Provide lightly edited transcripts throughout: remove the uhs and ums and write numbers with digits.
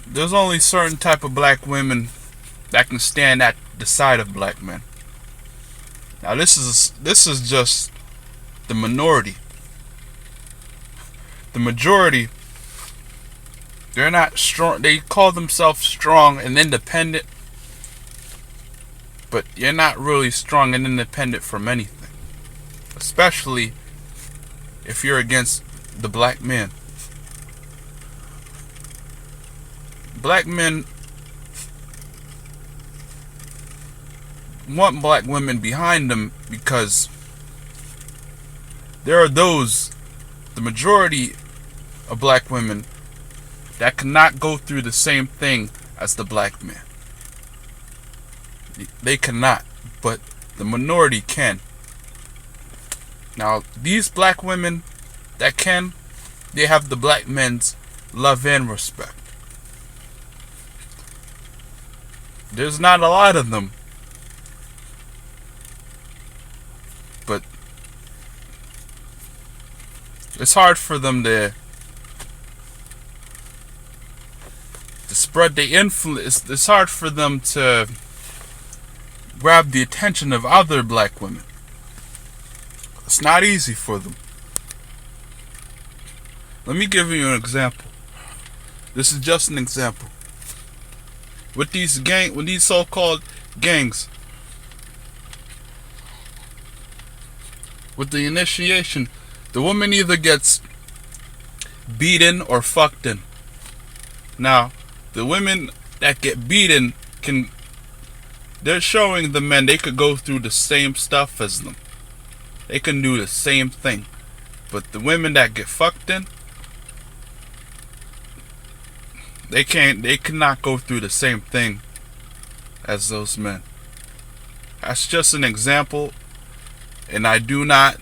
There's only certain type of black women that can stand at the side of black men. Now this is just the minority. The majority, they're not strong. They call themselves strong and independent, but you're not really strong and independent from anything, especially if you're against the black man. Black men want black women behind them because there are those, the majority of black women, that cannot go through the same thing as the black man. They cannot, but the minority can. Now, these black women that can, they have the black men's love and respect. There's not a lot of them, but it's hard for them to spread the influence. It's hard for them to grab the attention of other black women. It's not easy for them. Let me give you an example. This is just an example. With these so-called gangs, with the initiation, the woman either gets beaten or fucked in. Now, the women that get beaten they're showing the men they could go through the same stuff as them. They can do the same thing. But the women that get fucked in, they cannot go through the same thing as those men. That's just an example, and I do not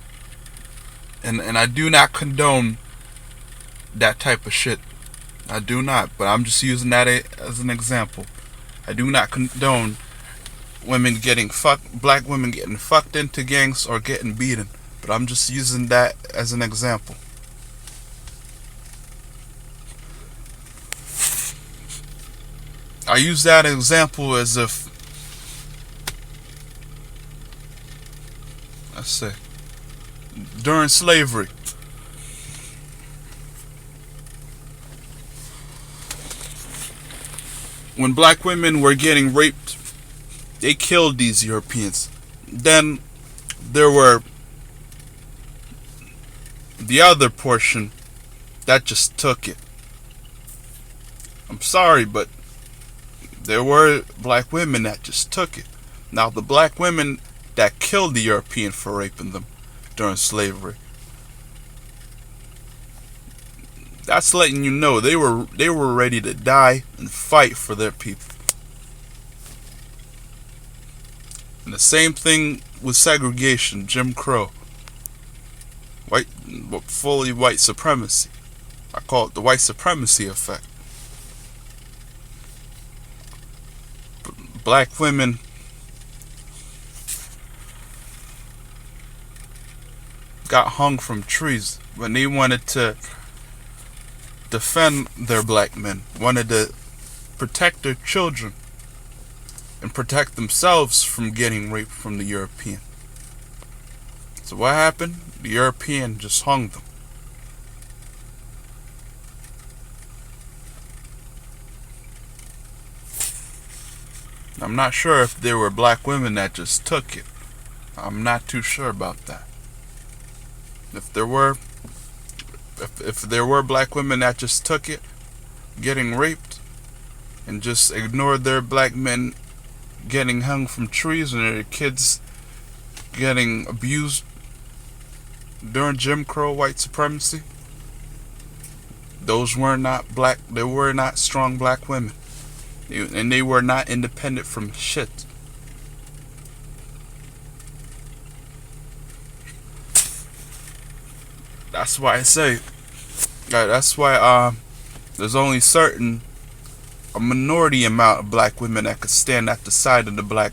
condone that type of shit. I do not, but I'm just using that as an example. I do not condone black women getting fucked into gangs or getting beaten, but I'm just using that as an example. I use that example as if, let's say, during slavery, when black women were getting raped, they killed these Europeans. Then there were the other portion that just took it. I'm sorry, but there were black women that just took it. Now, the black women that killed the European for raping them during slavery, that's letting you know they were ready to die and fight for their people. And the same thing with segregation, Jim Crow, fully white supremacy. I call it the white supremacy effect. Black women got hung from trees when they wanted to defend their black men, wanted to protect their children and protect themselves from getting raped from the European. So what happened? The European just hung them. I'm not sure if there were black women that just took it. I'm not too sure about that. If there were black women that just took it, getting raped, and just ignored their black men getting hung from trees and their kids getting abused during Jim Crow white supremacy, those were not black. They were not strong black women. And they were not independent from shit. That's why I say, that's why there's only a minority amount of black women that could stand at the side of the black.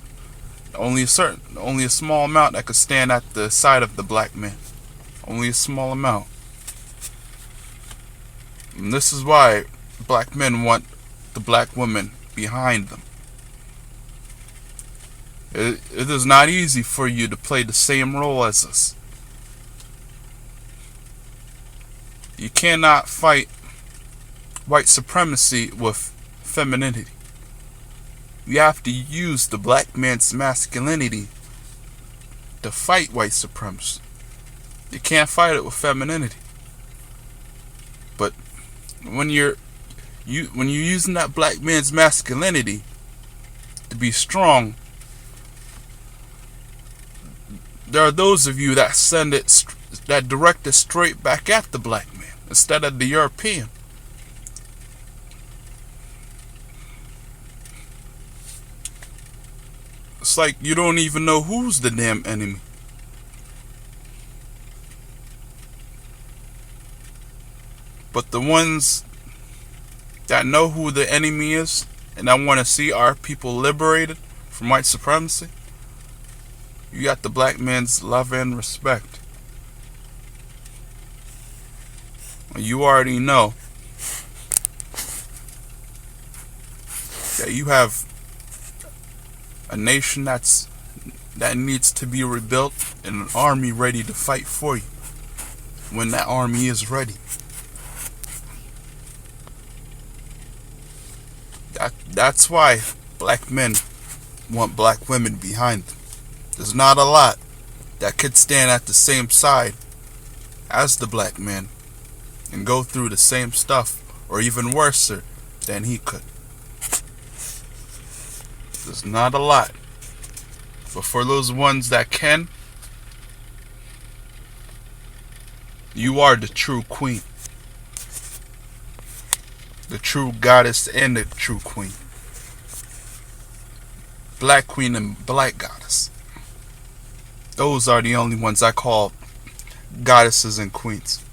Only a small amount that could stand at the side of the black man. Only a small amount. And this is why black men want the black women behind them. It is not easy for you to play the same role as us. You cannot fight white supremacy with femininity. You have to use the black man's masculinity to fight white supremacy. You can't fight it with femininity. But when you're using that black man's masculinity to be strong, there are those of you that that direct it straight back at the black man instead of the European. It's like you don't even know who's the damn enemy. But the ones that know who the enemy is and that want to see our people liberated from white supremacy, you got the black man's love and respect. You already know that you have a nation that needs to be rebuilt and an army ready to fight for you when that army is ready. That's why black men want black women behind them. There's not a lot that could stand at the same side as the black man and go through the same stuff or even worse than he could. There's not a lot. But for those ones that can, you are the true queen. The true goddess and the true queen. Black queen and black goddess. Those are the only ones I call goddesses and queens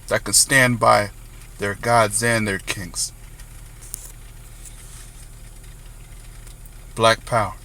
that can stand by their gods and their kings. Black power.